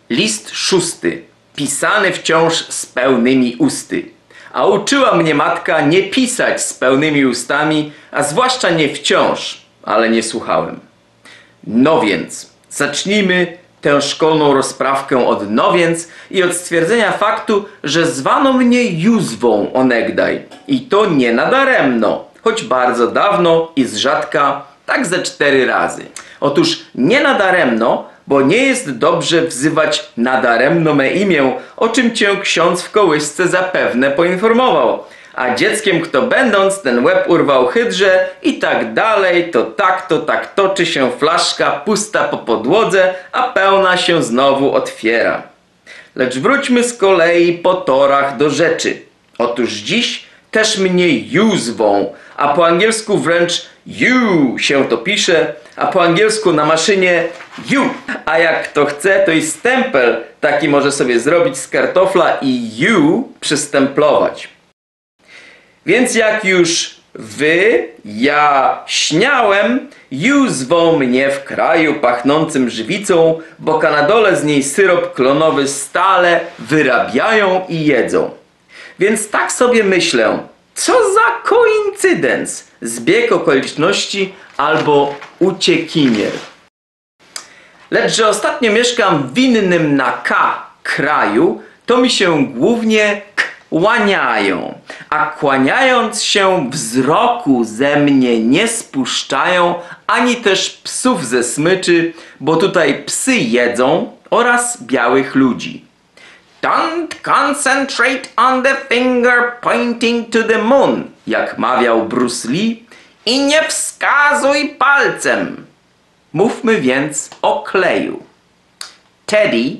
List 6. Pisany wciąż z pełnymi usty. A uczyła mnie matka nie pisać z pełnymi ustami, a zwłaszcza nie wciąż, ale nie słuchałem. No więc, zacznijmy tę szkolną rozprawkę od no więc i od stwierdzenia faktu, że zwano mnie Józwą onegdaj. I to nie nadaremno, choć bardzo dawno i z rzadka, tak ze 4 razy. Otóż nie nadaremno, bo nie jest dobrze wzywać nadaremno me imię, o czym cię ksiądz w kołysce zapewne poinformował. A dzieckiem kto będąc, ten łeb urwał hydrze i tak dalej, to tak toczy się flaszka pusta po podłodze, a pełna się znowu otwiera. Lecz wróćmy z kolei po torach do rzeczy. Otóż dziś też mnie Józwą, a po angielsku wręcz you się to pisze, a po angielsku na maszynie you. A jak kto chce, to i stempel taki może sobie zrobić z kartofla i you przystemplować. Więc jak już wy, ja śniałem, zwą mnie w kraju pachnącym żywicą, bo kanadole z niej syrop klonowy stale wyrabiają i jedzą. Więc tak sobie myślę, co za koincydens, zbieg okoliczności albo uciekinier. Lecz że ostatnio mieszkam w innym na K kraju, to mi się głównie kłaniają, a kłaniając się wzroku ze mnie nie spuszczają, ani też psów ze smyczy, bo tutaj psy jedzą oraz białych ludzi. Don't concentrate on the finger pointing to the moon, jak mawiał Bruce Lee, i nie wskazuj palcem. Mówmy więc o kleju. Teddy,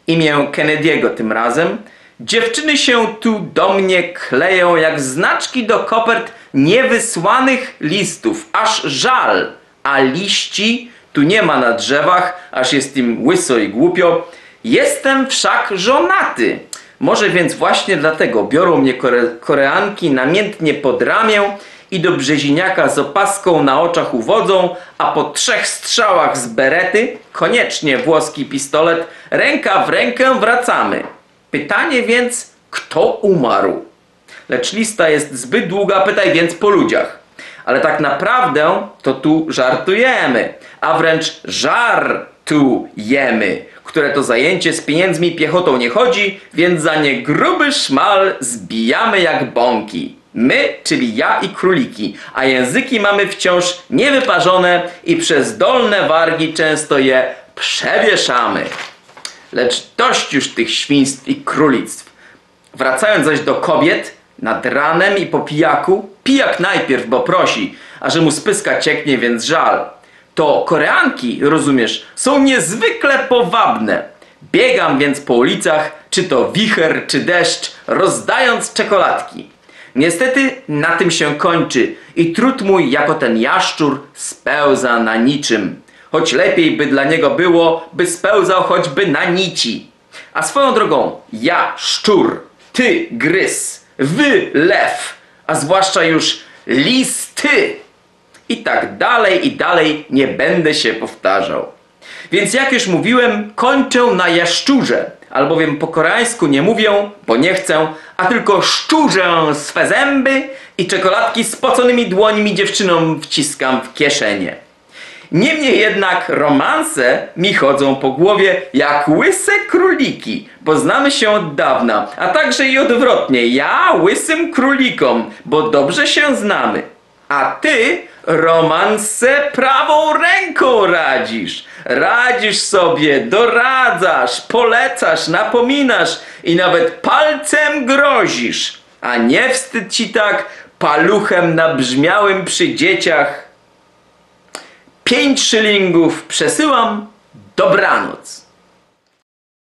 imię Kennedy'ego tym razem, dziewczyny się tu do mnie kleją jak znaczki do kopert niewysłanych listów, aż żal, a liści tu nie ma na drzewach, aż jest im łyso i głupio. Jestem wszak żonaty. Może więc właśnie dlatego biorą mnie Koreanki namiętnie pod ramię i do Brzeziniaka z opaską na oczach uwodzą, a po 3 strzałach z berety, koniecznie włoski pistolet, ręka w rękę wracamy. Pytanie więc, kto umarł? Lecz lista jest zbyt długa, pytaj więc po ludziach. Ale tak naprawdę to tu żartujemy, a wręcz żartujemy, które to zajęcie z pieniędzmi piechotą nie chodzi, więc za nie gruby szmal zbijamy jak bąki. My, czyli ja i króliki, a języki mamy wciąż niewyparzone i przez dolne wargi często je przewieszamy. Lecz dość już tych świństw i królictw. Wracając zaś do kobiet, nad ranem i po pijaku, pijak najpierw, bo prosi, a że mu spyska cieknie, więc żal. To Koreanki, rozumiesz, są niezwykle powabne. Biegam więc po ulicach, czy to wicher, czy deszcz, rozdając czekoladki. Niestety na tym się kończy i trud mój jako ten jaszczur spełza na niczym. Choć lepiej by dla niego było, by spełzał choćby na nici. A swoją drogą, ja szczur, ty grys, wy lew, a zwłaszcza już listy. I tak dalej nie będę się powtarzał. Więc jak już mówiłem, kończę na jaszczurze, albowiem po koreańsku nie mówię, bo nie chcę, a tylko szczurzę swe zęby i czekoladki spoconymi dłońmi dziewczynom wciskam w kieszenie. Niemniej jednak romanse mi chodzą po głowie jak łyse króliki, bo znamy się od dawna, a także i odwrotnie, ja łysym królikom, bo dobrze się znamy. A ty romanse prawą ręką radzisz. Radzisz sobie, doradzasz, polecasz, napominasz i nawet palcem grozisz. A nie wstyd ci tak paluchem nabrzmiałym przy dzieciach? 5 szylingów przesyłam, dobranoc.